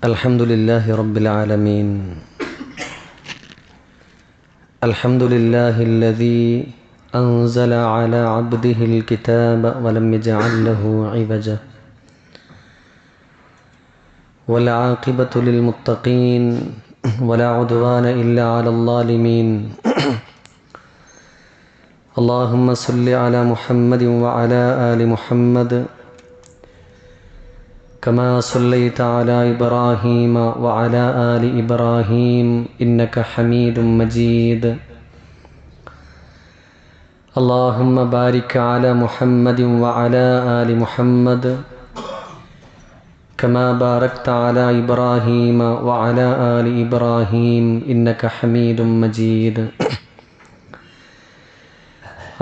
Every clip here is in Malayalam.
الحمد لله رب العالمين. الحمد لله الذي أنزل على عبده الكتاب ولم يجعل له عوجا والعاقبة للمتقين ولا عدوان إلا على الظالمين. اللهم صل على محمد وعلى آل محمد كما صليت على إبراهيم وعلى آل إبراهيم إنك حميد مجيد. اللهم بارك على محمد وعلى آل محمد كما باركت على إبراهيم وعلى آل إبراهيم إنك حميد مجيد.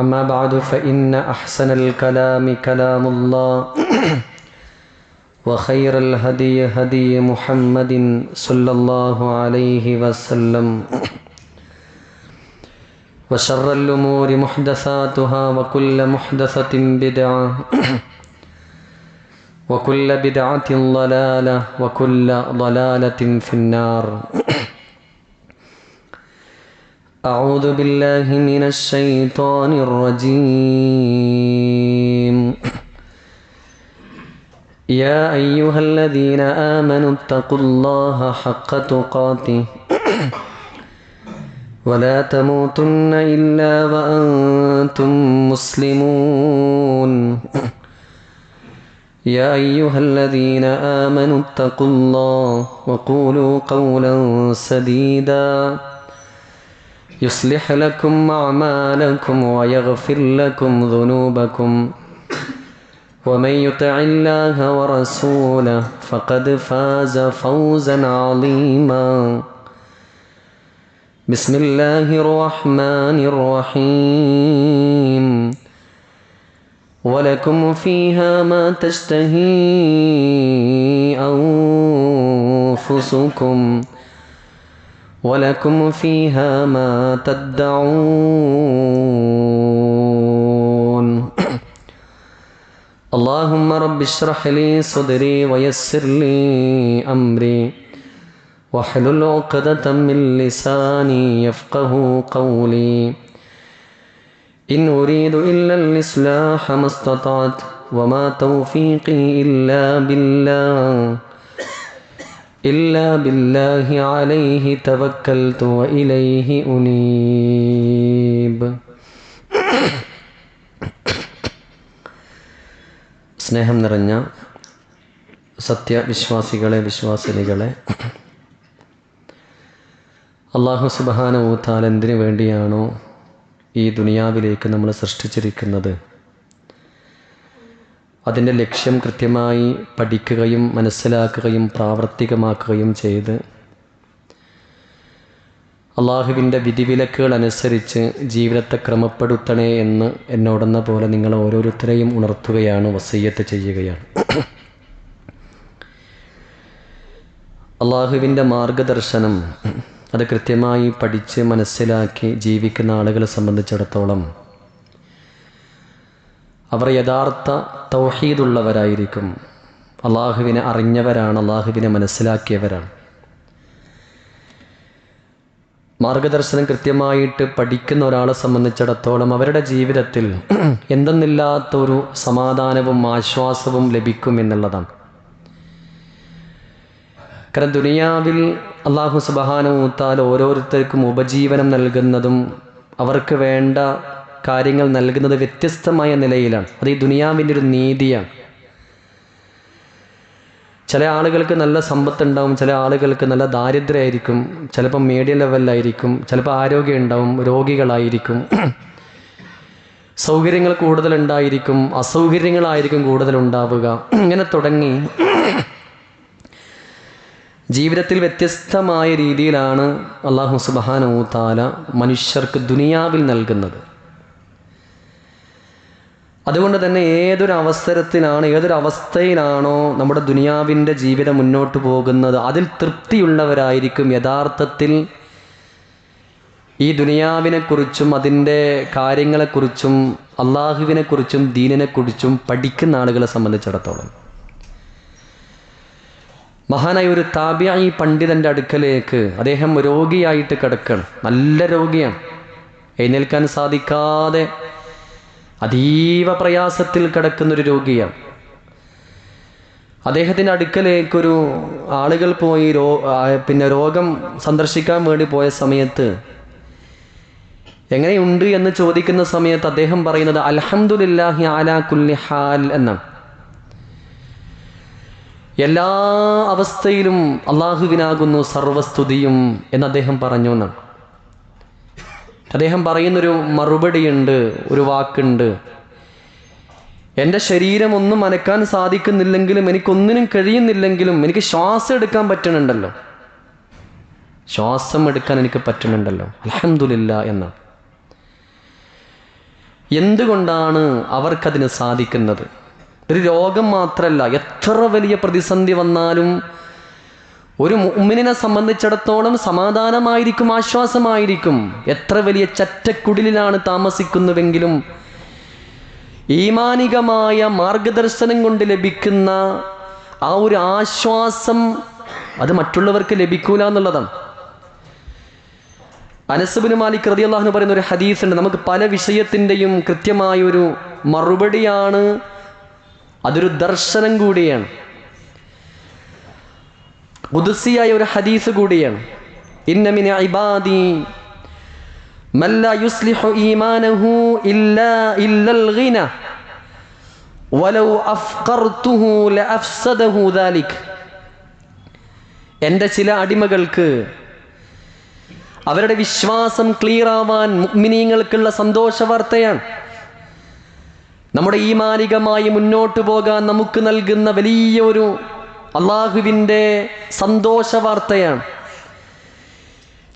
أما بعد فإن أحسن الكلام كلام الله وخير الهدي هدي محمد صلى الله عليه وسلم وشر الأمور محدثاتها وكل محدثة بدعة وكل بدعة ضلالة وكل ضلالة في النار. أعوذ بالله من الشيطان الرجيم. يا أيها الذين آمنوا اتقوا الله حق تقاته ولا تموتن إلا وأنتم مسلمون. يا أيها الذين آمنوا اتقوا الله وقولوا قولا سديدا يصلح لكم أعمالكم ويغفر لكم ذنوبكم ومن يطع الله ورسوله فقد فاز فوزا عظيما. بسم الله الرحمن الرحيم. ولكم فيها ما تشتهي أنفسكم ولكم فيها ما تدعون. اللهم رب اشرح لي صدري ويسر لي أمري واحلل عقدة من لساني يفقه قولي. إن أريد إلا الإصلاح ما استطعت وما توفيقي إلا بالله عليه توكلت وإليه أنيب. സ്നേഹം നിറഞ്ഞ സത്യവിശ്വാസികളെ, വിശ്വാസിനികളെ, അല്ലാഹു സുബ്ഹാനഹു വ തആല എന്തിനു വേണ്ടിയാണോ ഈ ദുനിയാവിലേക്ക് നമ്മൾ സൃഷ്ടിച്ചിരിക്കുന്നത്, അതിൻ്റെ ലക്ഷ്യം കൃത്യമായി പഠിക്കുകയും മനസ്സിലാക്കുകയും പ്രാവർത്തികമാക്കുകയും ചെയ്ത് അള്ളാഹുവിൻ്റെ വിധിവിലക്കുകൾ അനുസരിച്ച് ജീവിതത്തെ ക്രമപ്പെടുത്തണേ എന്ന് എന്നോടെന്ന പോലെ നിങ്ങൾ ഓരോരുത്തരെയും ഉണർത്തുകയാണ്, വസിയ്യത്ത് ചെയ്യുകയാണ്. അള്ളാഹുവിൻ്റെ മാർഗദർശനം അത് കൃത്യമായി പഠിച്ച് മനസ്സിലാക്കി ജീവിക്കുന്ന ആളുകളെ സംബന്ധിച്ചിടത്തോളം അവർ യഥാർത്ഥ തൗഹീദുള്ളവരായിരിക്കും. അള്ളാഹുവിനെ അറിഞ്ഞവരാണ്, അള്ളാഹുവിനെ മനസ്സിലാക്കിയവരാണ്. മാർഗദർശനം കൃത്യമായിട്ട് പഠിക്കുന്ന ഒരാളെ സംബന്ധിച്ചിടത്തോളം അവരുടെ ജീവിതത്തിൽ എന്തെന്നില്ലാത്തൊരു സമാധാനവും ആശ്വാസവും ലഭിക്കും എന്നുള്ളതാണ്. കാരണം ദുനിയാവിൽ അല്ലാഹു സുബ്ഹാനഹു വ തആല ഓരോരുത്തർക്കും ഉപജീവനം നൽകുന്നതും അവർക്ക് വേണ്ട കാര്യങ്ങൾ നൽകുന്നത് വ്യത്യസ്തമായ നിലയിലാണ്. അത് ഈ ദുനിയാവിൻ്റെ ഒരു നീതിയാണ്. ചില ആളുകൾക്ക് നല്ല സമ്പത്തുണ്ടാവും, ചില ആളുകൾക്ക് നല്ല ദാരിദ്ര്യമായിരിക്കും, ചിലപ്പോൾ മീഡിയം ലെവലിലായിരിക്കും, ചിലപ്പോൾ ആരോഗ്യം ഉണ്ടാവും, രോഗികളായിരിക്കും, സൗകര്യങ്ങൾ കൂടുതലുണ്ടായിരിക്കും, അസൗകര്യങ്ങളായിരിക്കും കൂടുതലുണ്ടാവുക. ഇങ്ങനെ തുടങ്ങി ജീവിതത്തിൽ വ്യത്യസ്തമായ രീതിയിലാണ് അല്ലാഹു സുബ്ഹാനഹു വ തആല മനുഷ്യർക്ക് ദുനിയാവിൽ നൽകുന്നത്. അതുകൊണ്ട് തന്നെ ഏതൊരു അവസ്ഥയിലാണോ നമ്മുടെ ദുനിയാവിൻ്റെ ജീവിതം മുന്നോട്ട് പോകുന്നത്, അതിൽ തൃപ്തിയുള്ളവരായിരിക്കും യഥാർത്ഥത്തിൽ ഈ ദുനിയാവിനെക്കുറിച്ചും അതിൻ്റെ കാര്യങ്ങളെക്കുറിച്ചും അള്ളാഹുവിനെക്കുറിച്ചും ദീനിനെക്കുറിച്ചും പഠിക്കുന്ന ആളുകളെ സംബന്ധിച്ചിടത്തോളം. മഹാനായ ഒരു താബിഈ പണ്ഡിതൻ്റെ അടുക്കലേക്ക് അദ്ദേഹം രോഗിയായിട്ട് കിടക്കണം, നല്ല രോഗിയാണ്, എഴുന്നേൽക്കാൻ സാധിക്കാതെ അതീവ പ്രയാസത്തിൽ കിടക്കുന്നൊരു രോഗിയാണ്. അദ്ദേഹത്തിൻ്റെ അടുക്കലേക്കൊരു ആളുകൾ പോയി രോഗം സന്ദർശിക്കാൻ വേണ്ടി പോയ സമയത്ത് എങ്ങനെയുണ്ട് എന്ന് ചോദിക്കുന്ന സമയത്ത് അദ്ദേഹം പറയുന്നത് അൽഹംദുലില്ലാഹി അലാ കുല്ലി ഹാൽ എന്നാണ്. എല്ലാ അവസ്ഥയിലും അള്ളാഹുവിനാകുന്നു സർവസ്തുതിയും എന്ന് അദ്ദേഹം പറഞ്ഞു എന്നാണ്. അദ്ദേഹം പറയുന്നൊരു മറുപടിയുണ്ട്, ഒരു വാക്കുണ്ട്, എൻ്റെ ശരീരം ഒന്നും അനക്കാൻ സാധിക്കുന്നില്ലെങ്കിലും എനിക്കൊന്നിനും കഴിയുന്നില്ലെങ്കിലും എനിക്ക് ശ്വാസം എടുക്കാൻ പറ്റുന്നുണ്ടല്ലോ, ശ്വാസം എടുക്കാൻ എനിക്ക് പറ്റുന്നുണ്ടല്ലോ, അൽഹംദുലില്ലാ എന്നാണ്. എന്തുകൊണ്ടാണ് അവർക്കതിന് സാധിക്കുന്നത്? ഒരു രോഗം മാത്രമല്ല, എത്ര വലിയ പ്രതിസന്ധി വന്നാലും ഒരു മുഅ്മിനിനെ സംബന്ധിച്ചിടത്തോളം സമാധാനമായിരിക്കും, ആശ്വാസമായിരിക്കും. എത്ര വലിയ ചറ്റക്കുടിലാണ് താമസിക്കുന്നുവെങ്കിലും ഈമാനികമായ മാർഗദർശനം കൊണ്ട് ലഭിക്കുന്ന ആ ഒരു ആശ്വാസം അത് മറ്റുള്ളവർക്ക് ലഭിക്കൂല എന്നുള്ളതാണ്. അനസ് ബിൻ മാലിക് റളിയല്ലാഹു അൻഹു പറയുന്ന ഒരു ഹദീസ് ഉണ്ട്. നമുക്ക് പല വിഷയത്തിൻ്റെയും കൃത്യമായൊരു മറുപടിയാണ്, അതൊരു ദർശനം കൂടിയാണ്, ഖുദ്സിയായ ഒരു ഹദീസ് കൂടിയാണ്. ഇന്ന മിൻ ഇബാദി മൻ ലാ യുസ്ലിഹു ഈമാനഹു ഇല്ലൽ ഗിന വലൗ അഫ്ഖർതുഹു ലഅഫ്സദഹു ദാലിക്. എൻ്റെ ചില അടിമകൾക്ക് അവരുടെ വിശ്വാസം ക്ലിയർ ആവാൻ മുഅ്മിനീങ്ങൾക്കുള്ള സന്തോഷ വാർത്തയാണ്, നമ്മുടെ ഈമാനികമായി മുന്നോട്ട് പോകാൻ നമുക്ക് നൽകുന്ന വലിയൊരു അള്ളാഹുവിൻ്റെ സന്തോഷ വാർത്തയാണ്.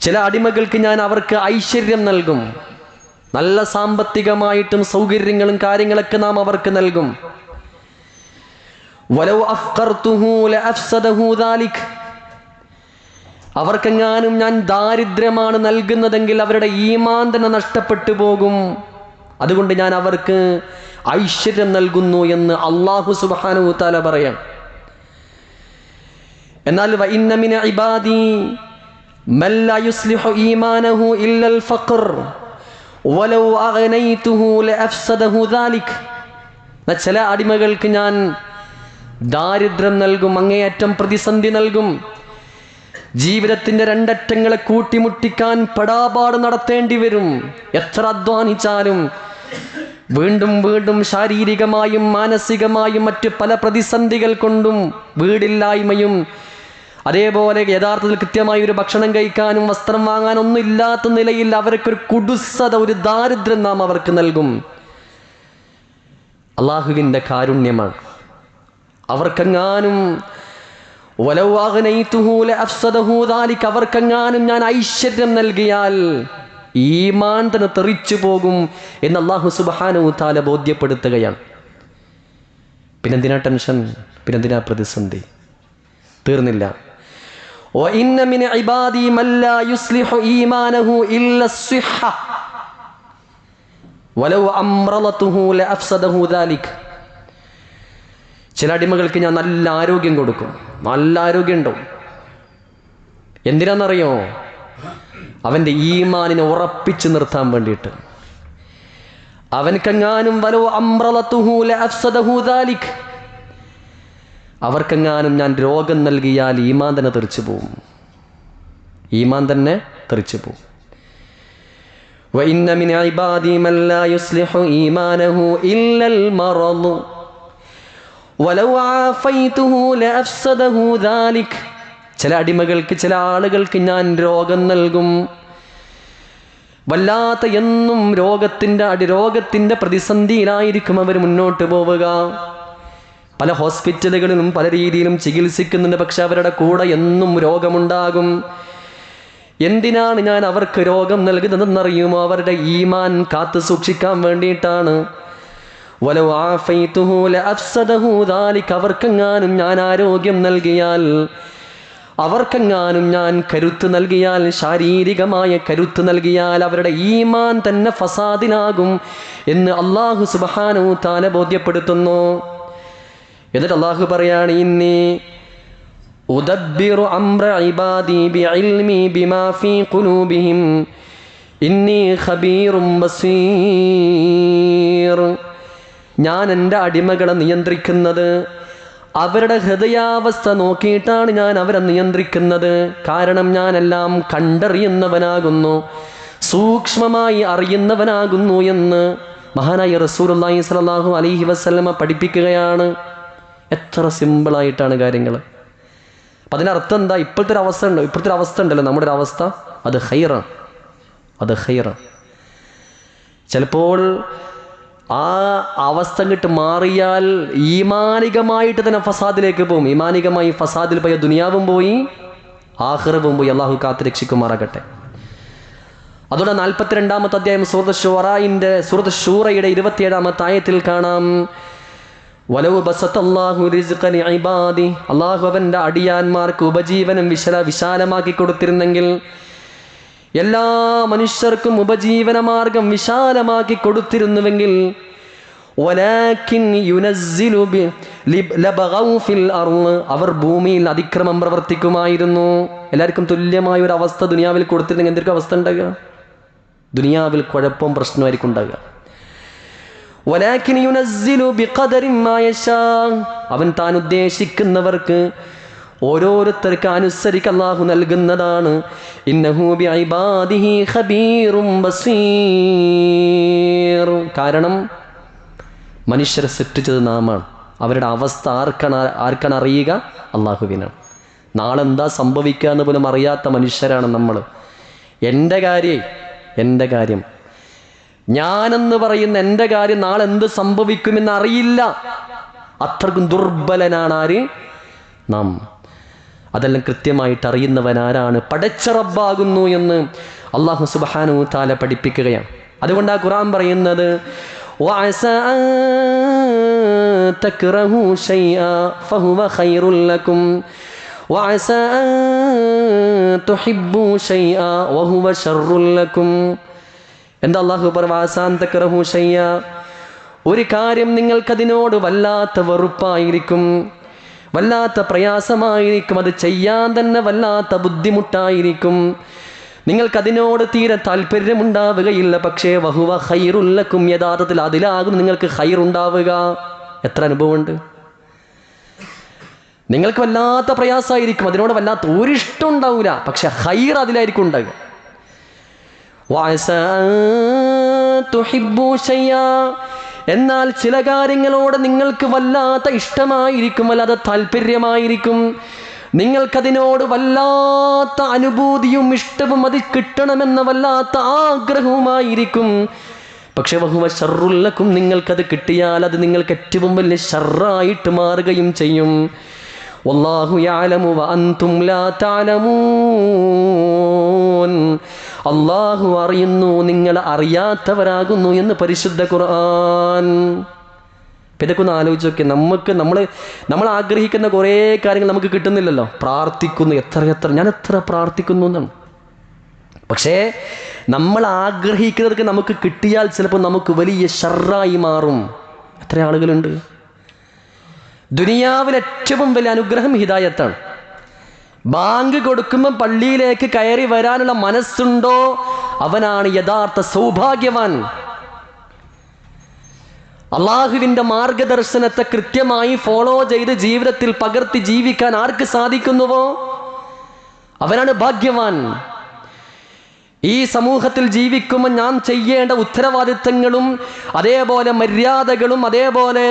ചില അടിമകൾക്ക് ഞാൻ അവർക്ക് ഐശ്വര്യം നൽകും, നല്ല സാമ്പത്തികമായിട്ടും സൗകര്യങ്ങളും കാര്യങ്ങളൊക്കെ നാം അവർക്ക് നൽകും. വലൗ അഫ്ഖർതുഹു ലഅഫ്സദഹു ദാലിക്. അവർക്കെങ്ങാനും ഞാൻ ദാരിദ്ര്യമാണ് നൽകുന്നതെങ്കിൽ അവരുടെ ഈമാൻ തന്നെ നഷ്ടപ്പെട്ടു പോകും. അതുകൊണ്ട് ഞാൻ അവർക്ക് ഐശ്വര്യം നൽകുന്നു എന്ന് അല്ലാഹു സുബ്ഹാനഹു വ തആല പറയാം. എന്നാൽ വഇന്ന മിൻ ഇബാദി മൻ ലാ യുസ്ലിഹു ഈമാനഹു ഇല്ലൽ ഫഖർ വലൗ അഗ്നൈതുഹു ലഅഫ്സദഹു ദാലിക്. ചില അടിമകൾക്ക് ഞാൻ ദാരിദ്ര്യം നൽകും, അങ്ങേയറ്റം പ്രതിസന്ധി നൽകും, ജീവിതത്തിൻ്റെ രണ്ടറ്റങ്ങളെ കൂട്ടിമുട്ടിക്കാൻ പെടാപാട് നടത്തേണ്ടി വരും. എത്ര അധ്വാനിച്ചാലും വീണ്ടും വീണ്ടും ശാരീരികമായും മാനസികമായും മറ്റ് പല പ്രതിസന്ധികൾ കൊണ്ടും, വീടില്ലായ്മയും അതേപോലെ യഥാർത്ഥത്തിൽ കൃത്യമായി ഒരു ഭക്ഷണം കഴിക്കാനും വസ്ത്രം വാങ്ങാനൊന്നും ഇല്ലാത്ത നിലയിൽ അവർക്കൊരു കുടുസത, ഒരു ദാരിദ്ര്യം നാം അവർക്ക് നൽകും. അള്ളാഹുവിൻ്റെ കാരുണ്യമാണ്. അവർക്കെങ്ങാനും വലൗ അഗ്നൈതുഹു ലഅഫ്സദഹു ദാലിക, അവർക്കെങ്ങാനും ഞാൻ ഐശ്വര്യം നൽകിയാൽ ഈമാൻ തന്നെ തെറിച്ചു പോകും എന്ന് അല്ലാഹു സുബ്ഹാനഹു വ തആല ബോധ്യപ്പെടുത്തുകയാണ്. പിന്നെന്തിനാ ടെൻഷൻ, പിന്നെന്തിനാ പ്രതിസന്ധി? തീർന്നില്ല. വഇന്ന മിൻ ഇബാദി മൻ ലാ യുസ്ലിഹു ഈമാനഹു ഇല്ല സ്സിഹ വലൗ അംറളതുഹു ലഅഫ്സദഹു ദാലിക. ചില അടിമകൾക്ക് ഞാൻ നല്ല ആരോഗ്യം കൊടുക്കും, നല്ല ആരോഗ്യം ഉണ്ടാവും. എന്തിനാണെന്നറിയോ? അവൻ്റെ ഈമാനിനെ ഉറപ്പിച്ചു നിർത്താൻ വേണ്ടിയിട്ട്. അവൻക്കെങ്ങാനും വലോ അംറളതുഹു ലഅഫ്സദഹു ദാലിക്, അവർക്കെങ്ങാനും ഞാൻ രോഗം നൽകിയാൽ ഈമാൻ തന്നെ തെറിച്ചു പോവും, ഈമാൻ തന്നെ തെറിച്ചു പോവും. വഇന്ന മിൻ ഇബാദി മൻ ലാ യുസ്ലിഹു ഈമാനഹു ഇല്ലൽ മറളു വലൗ ആഫൈതുഹു ലഅഫ്സദഹു ദാലിക്. ചില അടിമകൾക്ക്, ചില ആളുകൾക്ക് ഞാൻ രോഗം നൽകും, വല്ലാത്ത എന്നും രോഗത്തിൻ്റെ പ്രതിസന്ധിയിലായിരിക്കും അവർ മുന്നോട്ട് പോവുക. പല ഹോസ്പിറ്റലുകളിലും പല രീതിയിലും ചികിത്സിക്കുന്നുണ്ട്, പക്ഷെ അവരുടെ കൂടെ എന്നും രോഗമുണ്ടാകും. എന്തിനാണ് ഞാൻ അവർക്ക് രോഗം നൽകുന്നതെന്നറിയുമോ? അവരുടെ ഈമാൻ കാത്തു സൂക്ഷിക്കാൻ വേണ്ടിയിട്ടാണ്. വലൗ ആഫൈതുഹു ലഅഫ്സദഹു ദാലിക, അവർക്കെങ്ങാനും ഞാൻ ആരോഗ്യം നൽകിയാൽ, അവർക്കെങ്ങാനും ഞാൻ കരുത്ത് നൽകിയാൽ, ശാരീരികമായ കരുത്ത് നൽകിയാൽ അവരുടെ ഈമാൻ തന്നെ ഫസാദിലാകും എന്ന് അല്ലാഹു സുബ്ഹാനഹു വ തആല ബോധ്യപ്പെടുത്തുന്നു. എന്നിട്ട് അല്ലാഹു പറയാണ്, ഇന്നി ഉദബ്ബിറു അംറ ഇബാദി ബിഇൽമി ബിമാ ഫീ ഖുലൂബിഹിം ഇന്നി ഖബീറും ബസീർ. ഞാൻ എൻ്റെ അടിമകളെ നിയന്ത്രിക്കുന്നത് അവരുടെ ഹൃദയാവസ്ഥ നോക്കിയിട്ടാണ് ഞാൻ അവരെ നിയന്ത്രിക്കുന്നത്. കാരണം ഞാനെല്ലാം കണ്ടറിയുന്നവനാകുന്നു, സൂക്ഷ്മമായി അറിയുന്നവനാകുന്നു എന്ന് മഹാനായ റസൂലുള്ളാഹി സ്വല്ലല്ലാഹു അലൈഹി വസല്ലമ പഠിപ്പിക്കുകയാണ്. എത്ര സിമ്പിളായിട്ടാണ് കാര്യങ്ങൾ. അപ്പം അതിനർത്ഥം എന്താ? ഇപ്പോഴത്തെ ഒരു അവസ്ഥ ഉണ്ടല്ലോ, നമ്മുടെ ഒരു അവസ്ഥ, അത് ഖൈറാണ്, അത് ഖൈറാണ്. ചിലപ്പോൾ ആ അവസ്ഥ കിട്ട് മാറിയാൽ ഈമാനികമായിട്ട് തന്നെ ഫസാദിലേക്ക് പോകും. ഈമാനികമായി ഫസാദിൽ പോയ ദുനിയാവും പോയി, ആഖിറവും പോയി. അള്ളാഹു കാത്ത് രക്ഷിക്കുമാറാകട്ടെ. അതോടെ 42-ാമത്തെ അധ്യായം സൂറത്ത് ശൂറയുടെ 27-ാമത്തെ ആയത്തിൽ കാണാം, വലൗ ബസതല്ലാഹു റിസ്ഖ ലിഇബാദി, അള്ളാഹു അവൻ്റെ അടിയാന്മാർക്ക് ഉപജീവനം വിശാലമാക്കി കൊടുത്തിരുന്നെങ്കിൽ, എല്ലാ മനുഷ്യർക്കും ഉപജീവന മാർഗം വിശാലമാക്കി കൊടുത്തിരുന്നുവെങ്കിൽ, വലാകിൻ യുനസ്സിലു ലബഗൗ ഫിൽ അർള്, അവർ ഭൂമിയിൽ അതിക്രമം പ്രവർത്തിക്കുമായിരുന്നു. എല്ലാവർക്കും തുല്യമായ ഒരു അവസ്ഥ ദുനിയാവിൽ കൊടുത്തിരുന്നെങ്കിൽ എന്തൊക്കെ അവസ്ഥ ഉണ്ടാകുക? ദുനിയാവിൽ കുഴപ്പവും പ്രശ്നമായിരിക്കും ഉണ്ടാകുക. വലാകിൻ യുനസ്സിലു ബിഖദരിൻ മാ യശാ, അവൻ താൻ ഉദ്ദേശിക്കുന്നവർക്ക് ഓരോരുത്തർക്ക് അനുസരിച്ച് അല്ലാഹു നൽകുന്നതാണ്. ഇന്നഹു ബിഇബാദിഹി ഖബീറും ബസീർ. കാരണം മനുഷ്യരെ സൃഷ്ടിച്ചത് നാമാണ്. അവരുടെ അവസ്ഥ ആർക്കാണ് അറിയുക? അള്ളാഹുവിനാണ്. നാളെ എന്താ സംഭവിക്കുക എന്ന് പോലും അറിയാത്ത മനുഷ്യരാണ് നമ്മൾ. എൻ്റെ കാര്യം ഞാനെന്ന് പറയുന്ന എൻ്റെ കാര്യം നാളെ എന്ത് സംഭവിക്കുമെന്ന് അറിയില്ല. അത്രക്കും ദുർബലനാണ് ആര്? നാം. അതെല്ലാം കൃത്യമായിട്ട് അറിയുന്നവനാരാണ്? പടച്ച റബ്ബാകുന്നു എന്ന് അല്ലാഹു സുബ്ഹാനഹു വ തആല പഠിപ്പിക്കുകയാണ്. അതുകൊണ്ട് ആ ഖുർആൻ പറയുന്നത്, വഅസാ അൻ തക്റഹു ശൈഅ ഫഹുവ ഖൈറുൽ ലക്കും വഅസാ അൻ തുഹിബ്ബു ശൈഅ വഹുവ ശർറുൽ ലക്കും. എന്താ അല്ലാഹു പറയുക? വഅസാ അൻ തക്റഹു ശൈഅ, ഒരു കാര്യം നിങ്ങൾക്കതിനോട് വല്ലാത്ത വെറുപ്പായിരിക്കും, വല്ലാത്ത പ്രയാസമായിരിക്കും, അത് ചെയ്യാൻ തന്നെ വല്ലാത്ത ബുദ്ധിമുട്ടായിരിക്കും, നിങ്ങൾക്കതിനോട് തീരെ താല്പര്യമുണ്ടാവുകയില്ല. പക്ഷേ വഹുവ ഖൈറുൽ ലക്കും, യഥാർത്ഥത്തിൽ അതിലാകും നിങ്ങൾക്ക് ഖൈറുണ്ടാവുക. എത്ര അനുഭവമുണ്ട്! നിങ്ങൾക്ക് വല്ലാത്ത പ്രയാസമായിരിക്കും, അതിനോട് വല്ലാത്ത ഒരിഷ്ടം ഉണ്ടാവില്ല, പക്ഷെ ഖൈർ അതിലായിരിക്കും ഉണ്ടാകുക. വഅസാ അൻ തുഹിബ്ബു ശൈഅ, എന്നാൽ ചില കാര്യങ്ങളോട് നിങ്ങൾക്ക് വല്ലാത്ത ഇഷ്ടമായിരിക്കും, വല്ലാത്ത താല്പര്യമായിരിക്കും, നിങ്ങൾക്കതിനോട് വല്ലാത്ത അനുഭൂതിയും ഇഷ്ടവും അത് കിട്ടണമെന്ന വല്ലാത്ത ആഗ്രഹവുമായിരിക്കും. പക്ഷെ വഹുവ ശർറുൽ ലക്കും, നിങ്ങൾക്കത് കിട്ടിയാൽ അത് നിങ്ങൾക്ക് ഏറ്റവും വലിയ ഷർറായിട്ട് മാറുകയും ചെയ്യും. വല്ലാഹു യഅലമു വ അൻതും ലാ തഅലമൂൻ, അല്ലാഹു അറിയുന്നു, നിങ്ങൾ അറിയാത്തവരാകുന്നു എന്ന് പരിശുദ്ധ ഖുർആൻ. ഇതൊക്കെ ഒന്ന് ആലോചിച്ച് നോക്കി. നമ്മൾ ആഗ്രഹിക്കുന്ന കുറേ കാര്യങ്ങൾ നമുക്ക് കിട്ടുന്നില്ലല്ലോ. പ്രാർത്ഥിക്കുന്നു, ഞാൻ എത്ര പ്രാർത്ഥിക്കുന്നു എന്നാണ്. പക്ഷേ നമ്മൾ ആഗ്രഹിക്കുന്നതൊക്കെ നമുക്ക് കിട്ടിയാൽ ചിലപ്പോൾ നമുക്ക് വലിയ ഷർറായി മാറും. എത്ര ആളുകളുണ്ട്? ദുനിയാവിൽ ഏറ്റവും വലിയ അനുഗ്രഹം ഹിദായത്താണ്. ബാങ്ക് കൊടുക്കുമ്പോൾ പള്ളിയിലേക്ക് കയറി വരാനുള്ള മനസ്സുണ്ടോ അവനാണ് യഥാർത്ഥ സൗഭാഗ്യവാൻ. അള്ളാഹുവിൻ്റെ മാർഗദർശനത്തെ കൃത്യമായി ഫോളോ ചെയ്ത് ജീവിതത്തിൽ പകർത്തി ജീവിക്കാൻ ആർക്ക് സാധിക്കുന്നുവോ അവനാണ് ഭാഗ്യവാൻ. ഈ സമൂഹത്തിൽ ജീവിക്കുമ്പോൾ ഞാൻ ചെയ്യേണ്ട ഉത്തരവാദിത്തങ്ങളും അതേപോലെ മര്യാദകളും അതേപോലെ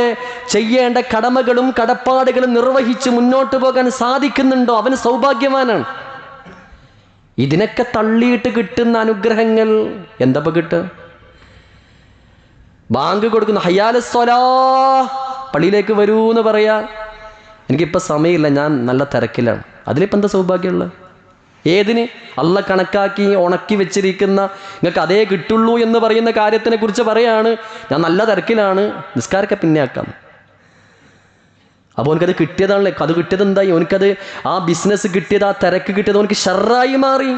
ചെയ്യേണ്ട കടമകളും കടപ്പാടുകളും നിർവഹിച്ച് മുന്നോട്ട് പോകാൻ സാധിക്കുന്നുണ്ടോ അവന് സൗഭാഗ്യവാനാണ്. ഇതിനൊക്കെ തള്ളിയിട്ട് കിട്ടുന്ന അനുഗ്രഹങ്ങൾ എന്താ കിട്ടുക? ബാങ്ക് കൊടുക്കുന്നു, ഹയ്യാലസ്സലാ, പള്ളിയിലേക്ക് വരൂ എന്ന് പറയാ. എനിക്കിപ്പോൾ സമയമില്ല, ഞാൻ നല്ല തിരക്കിലാണ്. അതിലിപ്പോൾ എന്താ സൗഭാഗ്യമുള്ളത്? ഏതിന്? അള്ള കണക്കാക്കി ഉണക്കി വെച്ചിരിക്കുന്ന നിങ്ങൾക്ക് അതേ കിട്ടുള്ളൂ എന്ന് പറയുന്ന കാര്യത്തിനെ കുറിച്ച് പറയാണ്. ഞാൻ നല്ല തിരക്കിലാണ്, നിസ്കാരമൊക്കെ പിന്നെ ആക്കാം. അപ്പോൾ എനിക്കത് കിട്ടിയതാണല്ലേ. അത് കിട്ടിയത് എന്തായി? എനിക്കത് ആ ബിസിനസ് കിട്ടിയത്, ആ തിരക്ക് കിട്ടിയത് എനിക്ക് ഷർറായി മാറി.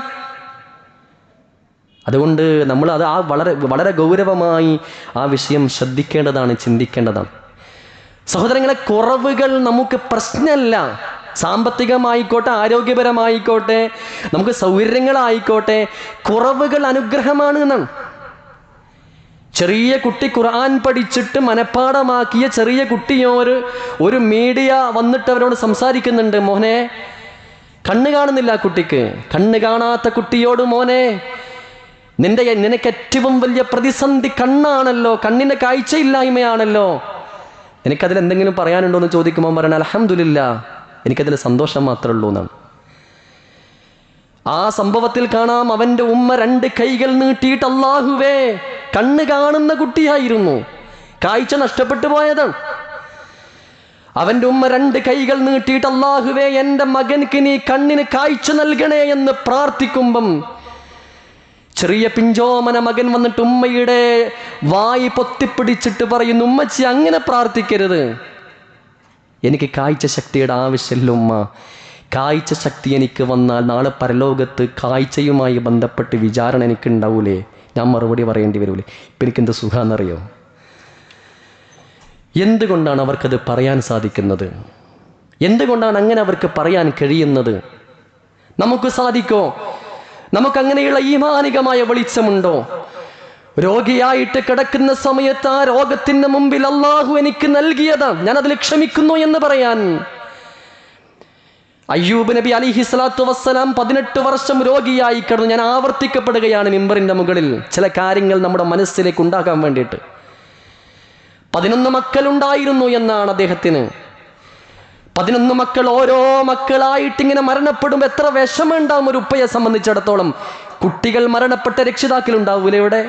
അതുകൊണ്ട് നമ്മൾ അത് വളരെ വളരെ ഗൗരവമായി ആ വിഷയം ശ്രദ്ധിക്കേണ്ടതാണ്, ചിന്തിക്കേണ്ടതാണ്. സഹോദരങ്ങളെ, കുറവുകൾ നമുക്ക് പ്രശ്നമല്ല, സാമ്പത്തികമായിക്കോട്ടെ, ആരോഗ്യപരമായിക്കോട്ടെ, നമുക്ക് സൗകര്യങ്ങളായിക്കോട്ടെ, കുറവുകൾ അനുഗ്രഹമാണ് എന്നാണ്. ചെറിയ കുട്ടി ഖുർആൻ പഠിച്ചിട്ട് മനഃപ്പാടമാക്കിയ ചെറിയ കുട്ടിയോട് ഒരു മീഡിയ വന്നിട്ട് അവരോട് സംസാരിക്കുന്നുണ്ട്, മോനെ കണ്ണ് കാണുന്നില്ല കുട്ടിക്ക്. കണ്ണ് കാണാത്ത കുട്ടിയോട്, മോനെ നിനക്ക് ഏറ്റവും വലിയ പ്രതിസന്ധി കണ്ണാണല്ലോ, കണ്ണിൻ്റെ കാഴ്ചയില്ലായ്മയാണല്ലോ, എനിക്കതിൽ എന്തെങ്കിലും പറയാനുണ്ടോ എന്ന് ചോദിക്കുമ്പോൾ പറയണ അൽഹംദുലില്ലാ, എനിക്കതിൽ സന്തോഷം മാത്രമേ ഉള്ളൂ എന്നാണ്. ആ സംഭവത്തിൽ കാണാം, അവൻ്റെ ഉമ്മ 2 കൈകൾ നീട്ടിയിട്ട് അല്ലാഹുവേ, കണ്ണ് കാണുന്ന കുട്ടിയായിരുന്നു, കാഴ്ച നഷ്ടപ്പെട്ടു പോയതാണ്. അവൻ്റെ ഉമ്മ 2 കൈകൾ നീട്ടിയിട്ട് അല്ലാഹുവേ, എൻ്റെ മകൻക്ക് നീ കണ്ണിന് കാഴ്ച നൽകണേ എന്ന് പ്രാർത്ഥിക്കുമ്പം ചെറിയ പിഞ്ചോമന മകൻ വന്നിട്ട് ഉമ്മയുടെ വായി പൊത്തിപ്പിടിച്ചിട്ട് പറയുന്നു, ഉമ്മച്ചി അങ്ങനെ പ്രാർത്ഥിക്കരുത്, എനിക്ക് കാഴ്ച ശക്തിയുടെ ആവശ്യമില്ല ഉമ്മ. കാഴ്ച ശക്തി എനിക്ക് വന്നാൽ നാളെ പരലോകത്ത് കാഴ്ചയുമായി ബന്ധപ്പെട്ട് വിചാരണ എനിക്ക് ഉണ്ടാവൂലേ, ഞാൻ മറുപടി പറയേണ്ടി വരൂലേ. ഇപ്പം എനിക്കെന്ത് സുഖാന്നറിയോ? എന്തുകൊണ്ടാണ് അവർക്കത് പറയാൻ സാധിക്കുന്നത്? എന്തുകൊണ്ടാണ് അങ്ങനെ അവർക്ക് പറയാൻ കഴിയുന്നത്? നമുക്ക് സാധിക്കോ? നമുക്കങ്ങനെയുള്ള ഈമാനികമായ വെളിച്ചമുണ്ടോ? രോഗിയായിട്ട് കിടക്കുന്ന സമയത്ത് ആ രോഗത്തിന്റെ മുമ്പിൽ അല്ലാഹു എനിക്ക് നൽകിയതാണ്, ഞാനതിൽ ക്ഷമിക്കുന്നു എന്ന് പറയാൻ. അയ്യൂബ് നബി അലൈഹിസ്സലാത്തു വസ്സലാം 18 വർഷം രോഗിയായി കിടന്നു. ഞാൻ ആവർത്തിക്കപ്പെടുകയാണ് മിമ്പറിന്റെ മുകളിൽ ചില കാര്യങ്ങൾ നമ്മുടെ മനസ്സിലേക്ക് ഉണ്ടാക്കാൻ വേണ്ടിയിട്ട്. 11 മക്കളുണ്ടായിരുന്നു എന്നാണ് അദ്ദേഹത്തിന്. 11 മക്കൾ, ഓരോ മക്കളായിട്ട് ഇങ്ങനെ മരണപ്പെടുമ്പോൾ എത്ര വിഷമുണ്ടാവും ഒരു ഉപ്പയെ സംബന്ധിച്ചിടത്തോളം. കുട്ടികൾ മരണപ്പെട്ട രക്ഷിതാക്കളുണ്ടാവൂലേ ഇവിടെ?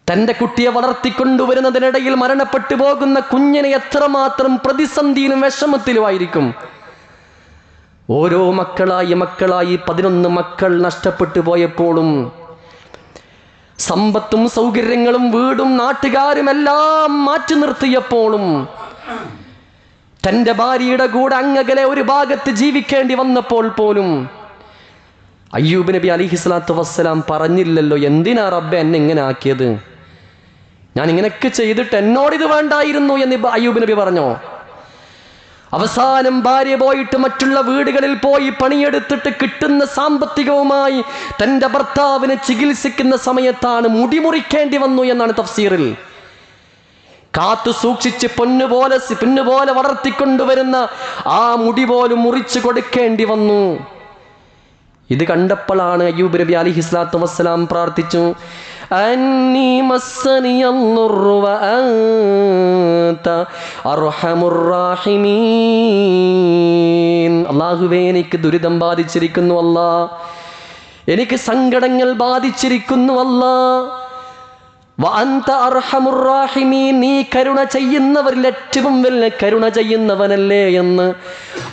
തൻ്റെ കുട്ടിയെ വളർത്തിക്കൊണ്ടുവരുന്നതിനിടയിൽ മരണപ്പെട്ടു പോകുന്ന കുഞ്ഞിനെ എത്രമാത്രം പ്രതിസന്ധിയിലും വിഷമത്തിലുമായിരിക്കും. ഓരോ മക്കളായി 11 മക്കൾ നഷ്ടപ്പെട്ടു പോയപ്പോഴും സമ്പത്തും സൗകര്യങ്ങളും വീടും നാട്ടുകാരും എല്ലാം മാറ്റി നിർത്തിയപ്പോഴും തൻ്റെ ഭാര്യയുടെ കൂടെ അങ്ങകലെ ഒരു ഭാഗത്ത് ജീവിക്കേണ്ടി വന്നപ്പോൾ പോലും അയ്യൂബ് നബി അലൈഹിസ്സലാത്തു വസ്സലാം പറഞ്ഞില്ലല്ലോ, എന്തിനാ റബ്ബേ എന്നെ ഇങ്ങനെ ആക്കിയത്, ഞാൻ ഇങ്ങനെയൊക്കെ ചെയ്തിട്ട് എന്നോടിത് വേണ്ടായിരുന്നു എന്ന് അയ്യൂബ് നബി പറഞ്ഞോ? അവസാനം ഭാര്യ പോയിട്ട് മറ്റുള്ള വീടുകളിൽ പോയി പണിയെടുത്തിട്ട് കിട്ടുന്ന സാമ്പത്തികവുമായി തൻ്റെ ഭർത്താവിനെ ചികിത്സിക്കുന്ന സമയത്താണ് മുടിമുറിക്കേണ്ടി വന്നു എന്നാണ് തഫ്സീറിൽ. കാത്തു സൂക്ഷിച്ച് പൊന്നുപോലെ വളർത്തിക്കൊണ്ടുവരുന്ന ആ മുടി പോലും മുറിച്ചു കൊടുക്കേണ്ടി വന്നു. ഇത് കണ്ടപ്പോഴാണ് അയ്യൂബ് നബി അലൈഹിസ്സലാത്തു വസ്സലാം പ്രാർത്ഥിച്ചു, അന്നീ മസ്സനിയദ്ദുർറു വഅൻത അർഹമുർ റാഹിമീൻ. അല്ലാഹുവേ, എനിക്ക് ദുരിതം ബാധിച്ചിരിക്കുന്നു അല്ലാ, എനിക്ക് സങ്കടങ്ങൾ ബാധിച്ചിരിക്കുന്നു അല്ലാ. വഅൻത അർഹമുർ റാഹിമീൻ, നീ കരുണ ചെയ്യുന്നവരിൽ ഏറ്റവും വലിയ കരുണ ചെയ്യുന്നവനല്ലേ എന്ന്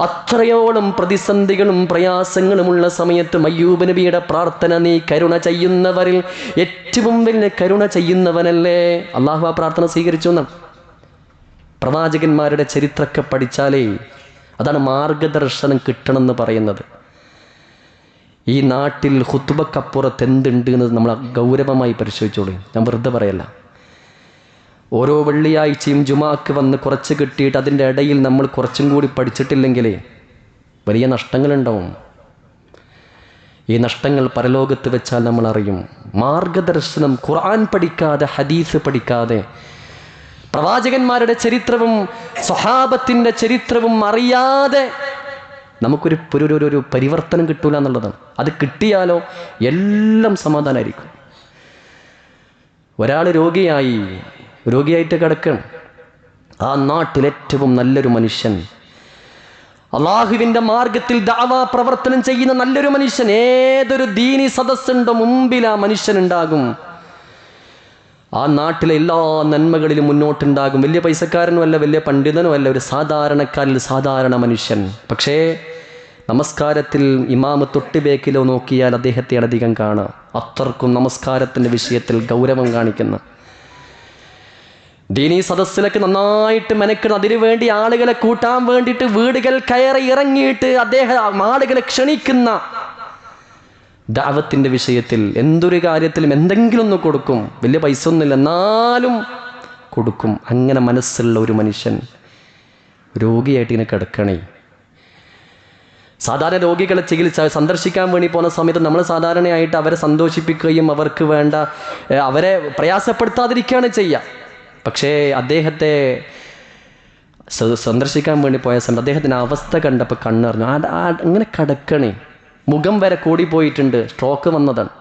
അത്രയോളം പ്രതിസന്ധികളും പ്രയാസങ്ങളുമുള്ള സമയത്ത് അയ്യൂബ് നബിയുടെ പ്രാർത്ഥന, നീ കരുണ ചെയ്യുന്നവരിൽ ഏറ്റവും വലിയ കരുണ ചെയ്യുന്നവനല്ലേ. അള്ളാഹു ആ പ്രാർത്ഥന സ്വീകരിച്ചു എന്നാണ്. പ്രവാചകന്മാരുടെ ചരിത്രമൊക്കെ പഠിച്ചാലേ അതാണ് മാർഗദർശനം കിട്ടണമെന്ന് പറയുന്നത്. ഈ നാട്ടിൽ ഖുത്ബക്കപ്പുറത്ത് എന്തുണ്ട് എന്ന് നമ്മൾ ഗൗരവമായി പരിശോധിച്ചോളൂ. ഞാൻ വെറുതെ പറയല്ല. ഓരോ വെള്ളിയാഴ്ചയും ജുമാക്ക് വന്ന് കുറച്ച് കിട്ടിയിട്ട് അതിൻ്റെ ഇടയിൽ നമ്മൾ കുറച്ചും കൂടി പഠിച്ചിട്ടില്ലെങ്കിലേ വലിയ നഷ്ടങ്ങളുണ്ടാവും. ഈ നഷ്ടങ്ങൾ പരലോകത്ത് വെച്ചാൽ നമ്മൾ അറിയും. മാർഗദർശനം ഖുർആൻ പഠിക്കാതെ, ഹദീസ് പഠിക്കാതെ, പ്രവാചകന്മാരുടെ ചരിത്രവും സ്വഹാബത്തിൻ്റെ ചരിത്രവും അറിയാതെ നമുക്കൊരു പരിവർത്തനം കിട്ടൂല എന്നുള്ളതാണ്. അത് കിട്ടിയാലോ എല്ലാം സമാധാനമായിരിക്കും. ഒരാൾ രോഗിയായിട്ട് കിടക്കണം. ആ നാട്ടിൽ ഏറ്റവും നല്ലൊരു മനുഷ്യൻ, അള്ളാഹുവിൻ്റെ മാർഗത്തിൽ ദഅവാ പ്രവർത്തനം ചെയ്യുന്ന നല്ലൊരു മനുഷ്യൻ, ഏതൊരു ദീനി സദസ്സുണ്ടോ മുമ്പിൽ ആ മനുഷ്യനുണ്ടാകും. ആ നാട്ടിലെ എല്ലാ നന്മകളിലും മുന്നോട്ടുണ്ടാകും. വലിയ പൈസക്കാരനും അല്ല, വലിയ പണ്ഡിതനും അല്ല, ഒരു സാധാരണക്കാരിൽ സാധാരണ മനുഷ്യൻ. പക്ഷേ നമസ്കാരത്തിൽ ഇമാമ് തൊട്ടുബേക്കിലോ നോക്കിയാൽ അദ്ദേഹത്തെ അധികം കാണാം. അത്രക്കും നമസ്കാരത്തിൻ്റെ വിഷയത്തിൽ ഗൗരവം കാണിക്കുന്ന ദീനീ സദസ്സിലൊക്കെ നന്നായിട്ട് മെനക്കണം. അതിനുവേണ്ടി ആളുകളെ കൂട്ടാൻ വേണ്ടിയിട്ട് വീടുകൾ കയറി ഇറങ്ങിയിട്ട് അദ്ദേഹം ആളുകളെ ക്ഷണിക്കുന്ന ദഅവത്തിൻ്റെ വിഷയത്തിൽ എന്തൊരു കാര്യത്തിലും എന്തെങ്കിലും ഒന്ന് കൊടുക്കും. വലിയ പൈസ ഒന്നുമില്ല, എന്നാലും കൊടുക്കും. അങ്ങനെ മനസ്സുള്ള ഒരു മനുഷ്യൻ രോഗിയായിട്ട് ഇങ്ങനെ കിടക്കണേ, സാധാരണ രോഗികളെ സന്ദർശിക്കാൻ വേണ്ടി പോകുന്ന സമയത്ത് നമ്മൾ സാധാരണയായിട്ട് അവരെ സന്തോഷിപ്പിക്കുകയും അവർക്ക് വേണ്ട അവരെ പ്രയാസപ്പെടുത്താതിരിക്കുകയാണ് ചെയ്യുക. പക്ഷേ അദ്ദേഹത്തെ സന്ദർശിക്കാൻ വേണ്ടി പോയ സമയത്ത് അദ്ദേഹത്തിൻ്റെ അവസ്ഥ കണ്ടപ്പോൾ കണ്ണറിഞ്ഞു. അങ്ങനെ കിടക്കണേ, മുഖം വരെ കൂടിപ്പോയിട്ടുണ്ട്, സ്ട്രോക്ക് വന്നതാണ്.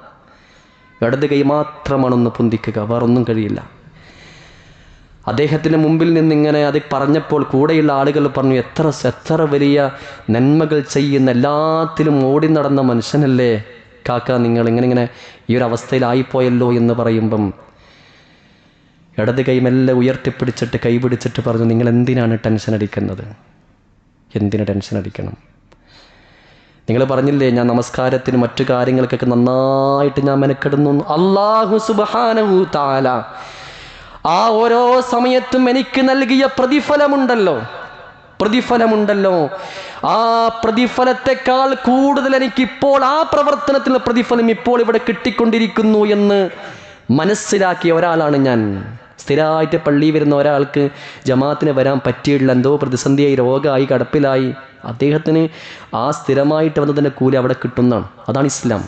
ഇടത് കൈ മാത്രമാണൊന്ന് പൊന്തിക്കുക, വേറൊന്നും കഴിയില്ല. അദ്ദേഹത്തിൻ്റെ മുമ്പിൽ നിന്നിങ്ങനെ അത് പറഞ്ഞപ്പോൾ കൂടെയുള്ള ആളുകൾ പറഞ്ഞു, എത്ര വലിയ നന്മകൾ ചെയ്യുന്ന, എല്ലാത്തിലും ഓടി നടന്ന മനുഷ്യനല്ലേ കാക്ക, നിങ്ങൾ ഇങ്ങനെ ഈ ഒരു അവസ്ഥയിലായിപ്പോയല്ലോ എന്ന് പറയുമ്പം ഇടത് കൈ മെല്ലെ ഉയർത്തിപ്പിടിച്ചിട്ട് കൈ പിടിച്ചിട്ട് പറഞ്ഞു, നിങ്ങൾ എന്തിനാണ് ടെൻഷൻ അടിക്കുന്നത്? എന്തിനാ ടെൻഷൻ അടിക്കണം? നിങ്ങൾ പറഞ്ഞില്ലേ ഞാൻ നമസ്കാരത്തിന് മറ്റു കാര്യങ്ങൾക്കൊക്കെ നന്നായിട്ട് ഞാൻ മെനക്കെടുന്നു. അല്ലാഹു സുബ്ഹാനഹു തആല ആ ഓരോ സമയത്തും എനിക്ക് നൽകിയ പ്രതിഫലമുണ്ടല്ലോ, ആ പ്രതിഫലത്തെക്കാൾ കൂടുതൽ എനിക്കിപ്പോൾ ആ പ്രവർത്തനത്തിലുള്ള പ്രതിഫലം ഇപ്പോൾ ഇവിടെ കിട്ടിക്കൊണ്ടിരിക്കുന്നു എന്ന് മനസ്സിലാക്കിയ ഒരാളാണ് ഞാൻ. സ്ഥിരമായിട്ട് പള്ളിയിൽ വരുന്ന ഒരാൾക്ക് ജമാഅത്തിന് വരാൻ പറ്റിയിട്ടില്ല, എന്തോ പ്രതിസന്ധിയായി, രോഗമായി, കടപ്പിലായി, അദ്ദേഹത്തിന് ആ സ്ഥിരമായിട്ട് വന്നതിൻ്റെ കൂലി അവിടെ കിട്ടുന്നതാണ്. അതാണ് ഇസ്ലാം.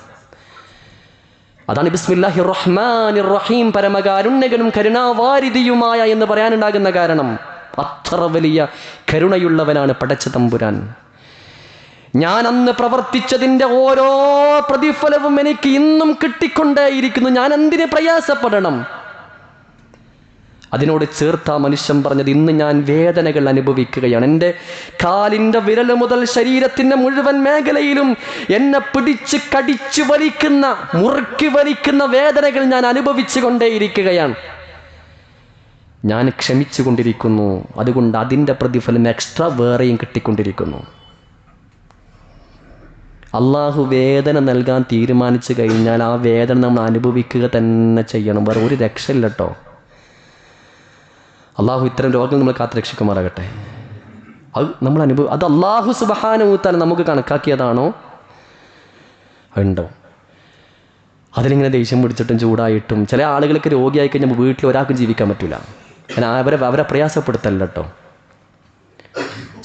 അതാണ് ബിസ്മില്ലാഹിർ റഹ്മാനിർ റഹീം, പരമകാരുണ്യകനും കരുണാവാരിധിയുമായ എന്ന് പറയാനുണ്ടാകുന്ന കാരണം. അത്ര വലിയ കരുണയുള്ളവനാണ് പടച്ച തമ്പുരാൻ. ഞാൻ അന്ന് പ്രവർത്തിച്ചതിൻ്റെ ഓരോ പ്രതിഫലവും എനിക്ക് ഇന്നും കിട്ടിക്കൊണ്ടേയിരിക്കുന്നു. ഞാൻ എന്തിന് പ്രയാസപ്പെടണം? അതിനോട് ചേർത്ത മനുഷ്യൻ പറഞ്ഞത്, ഇന്ന് ഞാൻ വേദനകൾ അനുഭവിക്കുകയാണ്. എൻ്റെ കാലിൻ്റെ വിരൽ മുതൽ ശരീരത്തിൻ്റെ മുഴുവൻ മേഖലയിലും എന്നെ പിടിച്ച് കടിച്ചു വലിക്കുന്ന, മുറുക്കി വലിക്കുന്ന വേദനകൾ ഞാൻ അനുഭവിച്ചു കൊണ്ടേയിരിക്കുകയാണ്. ഞാൻ ക്ഷമിച്ചു കൊണ്ടിരിക്കുന്നു, അതുകൊണ്ട് അതിൻ്റെ പ്രതിഫലം എക്സ്ട്രാ വേറെയും കിട്ടിക്കൊണ്ടിരിക്കുന്നു. അള്ളാഹു വേദന നൽകാൻ തീരുമാനിച്ചു കഴിഞ്ഞാൽ ആ വേദന നമ്മൾ അനുഭവിക്കുക തന്നെ ചെയ്യണം, വേറെ ഒരു രക്ഷയില്ല കേട്ടോ. അള്ളാഹു ഇത്തരം രോഗങ്ങൾ നമ്മൾ കാത്തുരക്ഷിക്കുമാറാകട്ടെ. അത് നമ്മൾ അത് അള്ളാഹു സുബ്ഹാനഹു തആല നമുക്ക് കണക്കാക്കിയതാണോ? ഉണ്ടോ? അതിലിങ്ങനെ ദേഷ്യം പിടിച്ചിട്ടും ചൂടായിട്ടും ചില ആളുകൾക്ക് രോഗിയായി കഴിഞ്ഞാൽ വീട്ടിൽ ഒരാൾക്കും ജീവിക്കാൻ പറ്റില്ല. അവരെ പ്രയാസപ്പെടുത്തല്ല കേട്ടോ.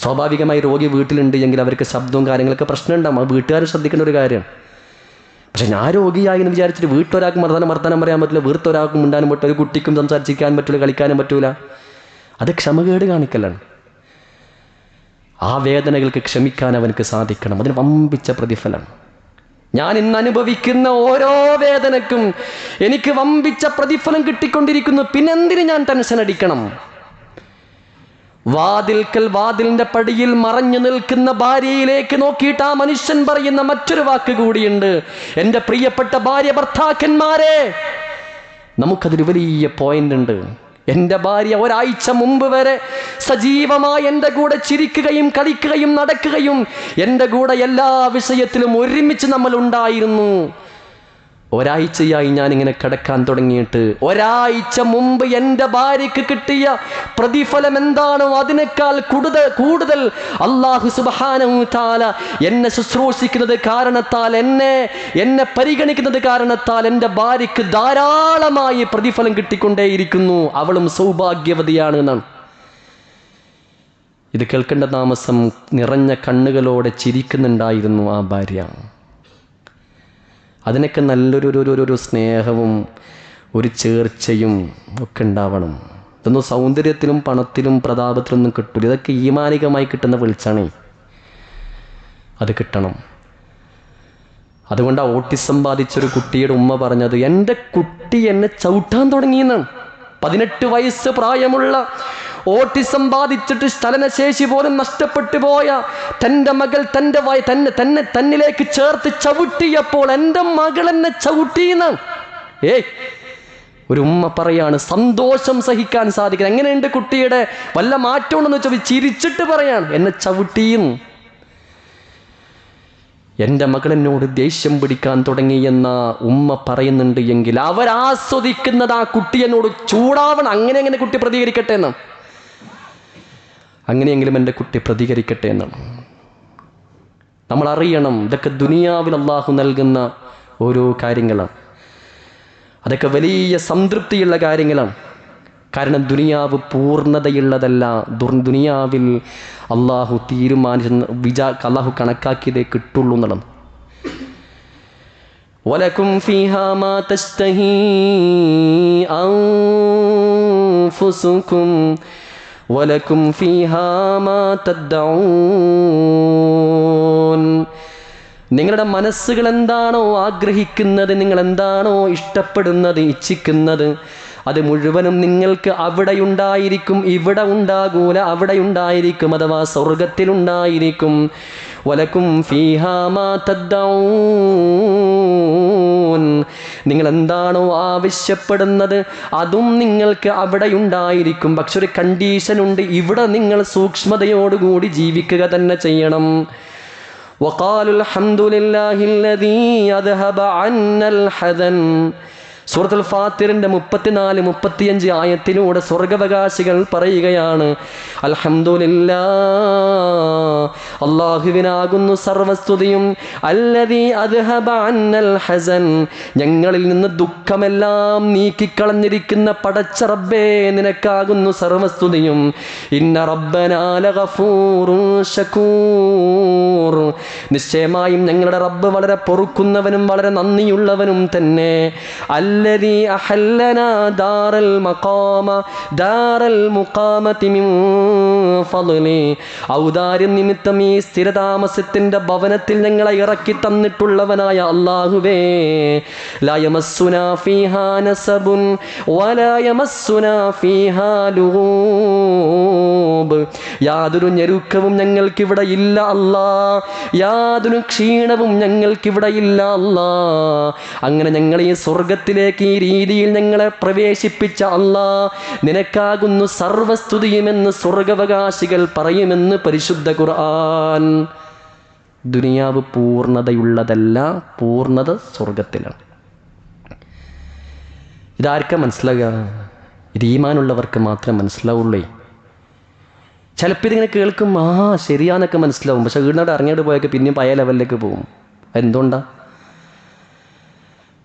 സ്വാഭാവികമായി രോഗി വീട്ടിലുണ്ട് എങ്കിൽ അവർക്ക് ശബ്ദവും കാര്യങ്ങളൊക്കെ പ്രശ്നം ഉണ്ടാകും, അത് വീട്ടുകാർ ശ്രദ്ധിക്കേണ്ട ഒരു കാര്യമാണ്. പക്ഷെ ഞാൻ രോഗിയായി എന്ന് വിചാരിച്ചിട്ട് വീട്ടൊരാൾക്കും വർത്തമാനം പറയാൻ പറ്റില്ല, വീർത്തൊരാൾക്കും മിണ്ടാനും പറ്റില്ല, ഒരു കുട്ടിക്കും സംസാരിക്കാൻ പറ്റില്ല, കളിക്കാനും പറ്റൂല. അത് ക്ഷമകേട് കാണിക്കലാണ്. ആ വേദനകൾക്ക് ക്ഷമിക്കാൻ അവനക്ക് സാധിക്കണം, അതിന് വമ്പിച്ച പ്രതിഫലമാണ്. ഞാൻ ഇന്ന് അനുഭവിക്കുന്ന ഓരോ വേദനക്കും എനിക്ക് വമ്പിച്ച പ്രതിഫലം കിട്ടിക്കൊണ്ടിരിക്കുന്നു. പിന്നെന്തിന് ഞാൻ ടെൻഷൻ അടിക്കണം? വാതിലിന്റെ പടിയിൽ മറഞ്ഞു നിൽക്കുന്ന ഭാര്യയിലേക്ക് നോക്കിയിട്ട് ആ മനുഷ്യൻ പറയുന്ന മറ്റൊരു വാക്ക് കൂടിയുണ്ട്, എൻ്റെ പ്രിയപ്പെട്ട ഭാര്യ ഭർത്താക്കന്മാരെ, നമുക്കതൊരു വലിയ പോയിന്റ് ഉണ്ട്. എൻ്റെ ഭാര്യ ഒരാഴ്ച മുമ്പ് വരെ സജീവമായി എൻ്റെ കൂടെ ചിരിക്കുകയും കളിക്കുകയും നടക്കുകയും എൻ്റെ കൂടെ എല്ലാ വിഷയത്തിലും ഒരുമിച്ച് നമ്മൾ ഉണ്ടായിരുന്നു. ഒരാഴ്ചയായി ഞാനിങ്ങനെ കിടക്കാൻ തുടങ്ങിയിട്ട് ഒരാഴ്ച മുമ്പ് എൻ്റെ ഭാര്യയ്ക്ക് കിട്ടിയ പ്രതിഫലം എന്താണോ അതിനേക്കാൾ കൂടുതൽ അല്ലാഹു സുബ്ഹാനഹു തആല എന്നെ ശുശ്രൂഷിക്കുന്നത് കാരണത്താൽ, എന്നെ പരിഗണിക്കുന്നത് കാരണത്താൽ എൻ്റെ ഭാര്യയ്ക്ക് ധാരാളമായി പ്രതിഫലം കിട്ടിക്കൊണ്ടേയിരിക്കുന്നു. അവളും സൗഭാഗ്യവതിയാണ് എന്നാണ്. ഇത് കേൾക്കേണ്ട താമസം നിറഞ്ഞ കണ്ണുകളോടെ ചിരിക്കുന്നുണ്ടായിരുന്നു ആ ഭാര്യ. അതിനൊക്കെ നല്ലൊരു സ്നേഹവും ഒരു ചേർച്ചയും ഒക്കെ ഉണ്ടാവണം. ഇതൊന്നും സൗന്ദര്യത്തിലും പണത്തിലും പ്രതാപത്തിലൊന്നും കിട്ടില്ല. ഇതൊക്കെ ഈമാനികമായി കിട്ടുന്ന വെളിച്ചാണേ, അത് കിട്ടണം. അതുകൊണ്ട് ഓട്ടിസം ബാധിച്ചൊരു കുട്ടിയുടെ ഉമ്മ പറഞ്ഞത്, എൻ്റെ കുട്ടി എന്നെ ചവിട്ടാൻ തുടങ്ങിയെന്നാണ്. 18 വയസ്സ് പ്രായമുള്ള ഓട്ടിസം ബാധിച്ചിട്ട് ചലനശേഷി പോലും നഷ്ടപ്പെട്ടു പോയ തൻ്റെ മകൾ തന്നിലേക്ക് ചേർത്ത് ചവിട്ടിയപ്പോൾ എൻ്റെ മകൾ എന്നെ ചവിട്ടിയെന്നാണ്. ഒരു ഉമ്മ പറയാണ്, സന്തോഷം സഹിക്കാൻ സാധിക്കുന്നത്. എങ്ങനെയുണ്ട് കുട്ടിയുടെ വല്ല മാറ്റമുണ്ടെന്ന് വെച്ചാൽ ചിരിച്ചിട്ട് പറയാണ്, എന്നെ ചവിട്ടിയെന്ന്. എൻ്റെ മകളെന്നോട് ദേഷ്യം പിടിക്കാൻ തുടങ്ങിയെന്ന ഉമ്മ പറയുന്നുണ്ട് എങ്കിൽ അവരാസ്വദിക്കുന്നത് ആ കുട്ടി എന്നോട് ചൂടാവണം. അങ്ങനെ കുട്ടി പ്രതികരിക്കട്ടെ എന്നാണ്. അങ്ങനെയെങ്കിലും എൻ്റെ കുട്ടി പ്രതികരിക്കട്ടെ എന്നാണ്. നമ്മൾ അറിയണം, ഇതൊക്കെ ദുനിയാവിൽ അള്ളാഹു നൽകുന്ന ഓരോ കാര്യങ്ങളാണ്. അതൊക്കെ വലിയ സംതൃപ്തിയുള്ള കാര്യങ്ങളാണ്. കാരണം ദുനിയാവ് പൂർണ്ണതയുള്ളതല്ല. ദുനിയാവിൽ അള്ളാഹു അള്ളാഹു കണക്കാക്കിയതേ കിട്ടുള്ളൂ എന്നുള്ളത്. വലക്കും ഫീഹാ മാ തസ്തഹീ അൻഫുസുകും വലക്കും ഫീഹാ മാ തദ്ദഊൻ. നിങ്ങളുടെ മനസ്സുകൾ എന്താണോ ആഗ്രഹിക്കുന്നത്, നിങ്ങൾ എന്താണോ ഇഷ്ടപ്പെടുന്നത്, ഇച്ഛിക്കുന്നത്, അത് മുഴുവനും നിങ്ങൾക്ക് അവിടെയുണ്ടായിരിക്കും. ഇവിടെ ഉണ്ടാകൂല, അവിടെ ഉണ്ടായിരിക്കും, അഥവാ സ്വർഗത്തിലുണ്ടായിരിക്കും. വലക്കും ഫീഹാ മാ തദ്ദഊൻ. നിങ്ങൾ എന്താണോ ആവശ്യപ്പെടുന്നത് അതും നിങ്ങൾക്ക് അവിടെ ഉണ്ടായിരിക്കും. പക്ഷെ ഒരു കണ്ടീഷനുണ്ട്, ഇവിടെ നിങ്ങൾ സൂക്ഷ്മതയോടുകൂടി ജീവിക്കുക തന്നെ ചെയ്യണം. വഖാലു അൽഹംദുലില്ലാഹില്ലദീ അദ്ഹബ അന്നൽ ഹസൻ. സൂറത്തുൽ ഫാത്തിറിന്റെ 34-35 ആയത്തിലൂടെ സ്വർഗാവകാശികൾ പറയുകയാണ്, അൽഹംദുലില്ലാഹ്, അല്ലാഹുവിനാകുന്നു സർവസ്തുതിയും, അല്ലദീ അദ്ഹബ അന്നൽ ഹസൻ, ഞങ്ങളിൽ നിന്ന് ദുഃഖമെല്ലാം നീക്കിക്കളഞ്ഞിരിക്കുന്ന പടച്ച റബ്ബേ, നിനക്കാകുന്നു സർവസ്തുതിയും. ഇന്ന റബ്ബനാ ലഗഫൂറുൻ ശകൂർ, നിശ്ചയമായും ഞങ്ങളുടെ റബ്ബ് വളരെ പൊറുക്കുന്നവനും വളരെ നന്ദിയുള്ളവനും തന്നെ. الذي أحلنا دار المقامة من فضله. ഔദാര്യം നിമിത്തം ഈ സ്ഥിരതാമസത്തിന്റെ ഭവനത്തിൽ ഞങ്ങളെ ഇറക്കി തന്നിട്ടുള്ളവനായ അല്ലാഹുവേ, ലാ യമസ്സുനാ ഫീഹാ നസബുൻ വലാ യമസ്സുനാ ഫീഹാ ലുഗൂബ്. യാതൊരു ഞെരുക്കവും ഞങ്ങൾക്കിവിടെ ഇല്ല അല്ലാ, യാതൊരു ക്ഷീണവും ഞങ്ങൾക്കിവിടെ ഇല്ല അല്ലാ. അങ്ങനെ ഞങ്ങൾ ഈ സ്വർഗത്തിലേക്ക് ഈ രീതിയിൽ ഞങ്ങളെ പ്രവേശിപ്പിച്ച അല്ലാ, നിനക്കാകുന്നു സർവസ്തുതിയുമെന്ന് സ്വർഗാവകാശികൾ പറയുമെന്ന് പരിശുദ്ധ ഖുർആൻ. ദുനിയാവ് പൂർണ്ണതയുള്ളതല്ല, പൂർണ്ണത സ്വർഗത്തിലാണ്. ഇതാർക്കാ മനസ്സിലാകുക? ഇത് ഈമാനുള്ളവർക്ക് മാത്രമേ മനസ്സിലാവുള്ളൂ. ചിലപ്പോൾ ഇതിങ്ങനെ കേൾക്കും, ശരിയാന്നൊക്കെ മനസ്സിലാവും. പക്ഷെ വീടിനോട് ഇറങ്ങിയിട്ട് പോയൊക്കെ പിന്നെയും പഴയ ലെവലിലേക്ക് പോകും. എന്തുകൊണ്ടാ?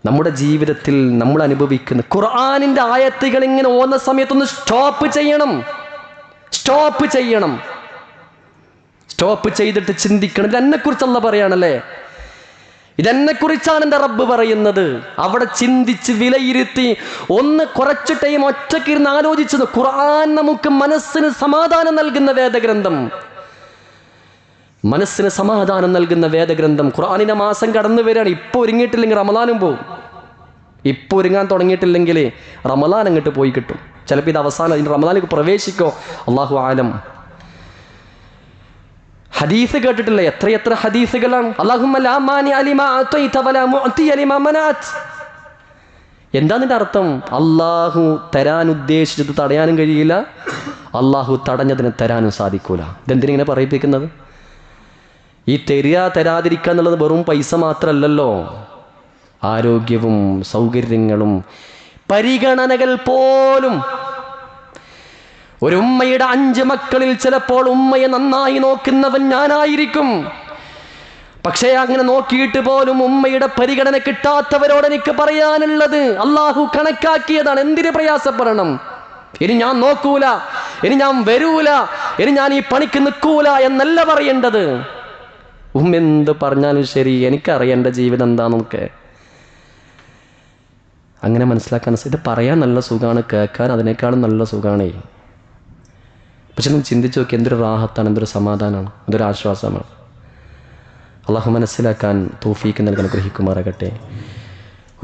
നമ്മുടെ ജീവിതത്തിൽ നമ്മൾ അനുഭവിക്കുന്ന ഖുർആനിൻ്റെ ആയത്തുകൾ ഇങ്ങനെ ഓന്ന സമയത്തൊന്ന് സ്റ്റോപ്പ് ചെയ്യണം. സ്റ്റോപ്പ് ചെയ്തിട്ട് ചിന്തിക്കണം. ഇതെന്നെക്കുറിച്ച് അല്ലാഹ് പറയാണല്ലേ, ഇതെന്നെക്കുറിച്ചാണ് എൻ്റെ റബ്ബ് പറയുന്നത്. അവിടെ ചിന്തിച്ച് വിലയിരുത്തി ഒന്ന് കുറച്ച് ടൈം ഒറ്റക്കിരുന്ന് ആലോചിച്ചത്. ഖുർആൻ നമുക്ക് മനസ്സിന് സമാധാനം നൽകുന്ന വേദഗ്രന്ഥം, മനസ്സിന് സമാധാനം നൽകുന്ന വേദഗ്രന്ഥം. ഖുർആനിൻ്റെ മാസം കടന്നു വരികയാണ്. ഇപ്പോൾ ഒരുങ്ങിയിട്ടില്ലെങ്കിൽ റമദാനും പോകും. ഇപ്പോൾ ഒരുങ്ങാൻ തുടങ്ങിയിട്ടില്ലെങ്കിൽ റമദാൻ അങ്ങോട്ട് പോയി കിട്ടും. ചിലപ്പോൾ ഇത് അവസാനം അതിന് റമദാനിലേക്ക് പ്രവേശിക്കോ, അല്ലാഹു ആലം. ഹദീസ് കേട്ടിട്ടില്ല? എത്രയെത്ര ഹദീസുകളാണ്. അല്ലാഹുമ്മ ലാ മാനിഅ ലിമാ അഅതൈത വലാ മുഅതിയ ലിമാ മനഅത്. എന്താ ഇതിൻ്റെ അർത്ഥം? അള്ളാഹു തരാൻ ഉദ്ദേശിച്ചത് തടയാനും കഴിയില്ല, അള്ളാഹു തടഞ്ഞതിന് തരാനും സാധിക്കൂല. ഇതെന്തിനിങ്ങനെ പറയിപ്പിക്കുന്നത്? ഈ തരാതിരിക്കുക എന്നുള്ളത് വെറും പൈസ മാത്രമല്ലല്ലോ. ആരോഗ്യവും സൗകര്യങ്ങളും പരിഗണനകൾ പോലും. ഒരു ഉമ്മയുടെ 5 മക്കളിൽ ചിലപ്പോൾ ഉമ്മയെ നന്നായി നോക്കുന്നവൻ ഞാനായിരിക്കും. പക്ഷേ അങ്ങനെ നോക്കിയിട്ട് പോലും ഉമ്മയുടെ പരിഗണന കിട്ടാത്തവരോട് എനിക്ക് പറയാനുള്ളത്, അള്ളാഹു കണക്കാക്കിയതാണ്. എന്തിന് പ്രയാസപ്പെടണം? ഇനി ഞാൻ നോക്കൂല, ഇനി ഞാൻ വരൂല, ഇനി ഞാൻ ഈ പണിക്ക് നിൽക്കൂല എന്നല്ല പറയേണ്ടത്. എന്ത് പറഞ്ഞാലും ശരി, എനിക്കറിയാം എൻ്റെ ജീവിതം എന്താണെന്നൊക്കെ. അങ്ങനെ മനസ്സിലാക്കാൻ ഇത് പറയാൻ നല്ല സുഖമാണ്, കേൾക്കാൻ അതിനേക്കാളും നല്ല സുഖമാണ്. പക്ഷെ നിങ്ങൾ ചിന്തിച്ച് നോക്കി, എന്തൊരു റാഹത്താണ്, എന്തൊരു സമാധാനമാണ്, എന്തൊരു ആശ്വാസമാണ്. അള്ളാഹു മനസ്സിലാക്കാൻ തൗഫീക്ക് നൽകാൻ ഗ്രഹിക്കുമാറാകട്ടെ.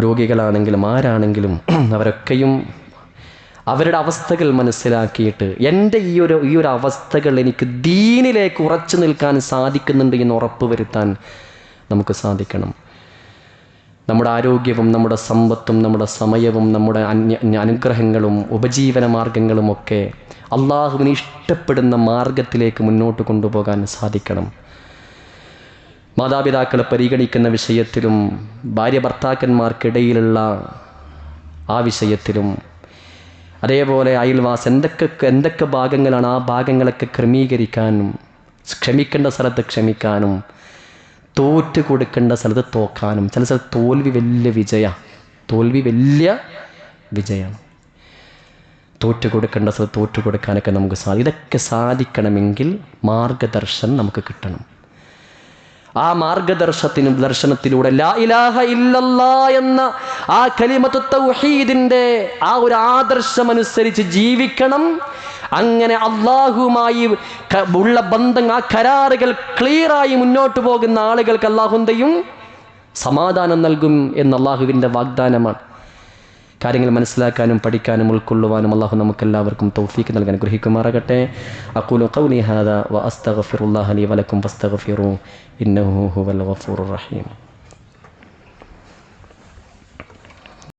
രോഗികളാണെങ്കിലും ആരാണെങ്കിലും അവരൊക്കെയും അവരുടെ അവസ്ഥകൾ മനസ്സിലാക്കിയിട്ട് എൻ്റെ ഈ ഒരു അവസ്ഥകൾ എനിക്ക് ദീനിലേക്ക് ഉറച്ചു നിൽക്കാൻ സാധിക്കുന്നുണ്ട് എന്ന് ഉറപ്പ് വരുത്താൻ നമുക്ക് സാധിക്കണം. നമ്മുടെ ആരോഗ്യവും നമ്മുടെ സമ്പത്തും നമ്മുടെ സമയവും നമ്മുടെ അനുഗ്രഹങ്ങളും ഉപജീവന മാർഗങ്ങളുമൊക്കെ അള്ളാഹുവിന് ഇഷ്ടപ്പെടുന്ന മാർഗത്തിലേക്ക് മുന്നോട്ട് കൊണ്ടുപോകാൻ സാധിക്കണം. മാതാപിതാക്കളെ പരിഗണിക്കുന്ന വിഷയത്തിലും ഭാര്യ ഭർത്താക്കന്മാർക്കിടയിലുള്ള ആ വിഷയത്തിലും, അതേപോലെ അയൽവാസം എന്തൊക്കെ ഭാഗങ്ങളാണ്, ആ ഭാഗങ്ങളൊക്കെ ക്രമീകരിക്കാനും, ക്ഷമിക്കേണ്ട സ്ഥലത്ത് ക്ഷമിക്കാനും, തോറ്റ് കൊടുക്കേണ്ട സ്ഥലത്ത് തോക്കാനും. ചില സ്ഥലത്ത് തോൽവി വലിയ വിജയമാണ്. തോറ്റുകൊടുക്കേണ്ട സ്ഥലത്ത് തോറ്റുകൊടുക്കാനൊക്കെ നമുക്ക് ഇതൊക്കെ സാധിക്കണമെങ്കിൽ മാർഗദർശനം നമുക്ക് കിട്ടണം. ആ ദർശനത്തിലൂടെ ലാ ഇലാഹ ഇല്ലല്ലാ എന്ന ആ കലിമത്തു തൗഹീദിന്റെ ആ ഒരു ആദർശമനുസരിച്ച് ജീവിക്കണം. അങ്ങനെ അള്ളാഹുവുമായി ഉള്ള ബന്ധം, ആ കരാറുകൾ ക്ലിയറായി മുന്നോട്ട് പോകുന്ന ആളുകൾക്ക് അള്ളാഹു എന്തെയും സമാധാനം നൽകും എന്ന അള്ളാഹുവിൻ്റെ വാഗ്ദാനമാണ്. കാര്യങ്ങൾ മനസ്സിലാക്കാനും പഠിക്കാനും ഉൾക്കൊള്ളുവാനും അള്ളാഹു നമുക്കെല്ലാവർക്കും തൗഫീക്ക് നൽകാൻ ഗ്രഹിക്കുമാറാകട്ടെ. അഖൂലു ഖൗലി ഹാദാ വ അസ്തഗ്ഫിറുല്ലാഹ ലി വലക്കും ഫസ്തഗ്ഫിറൂ ഇന്നഹു ഹുവൽ ഗഫൂറുർ റഹീം.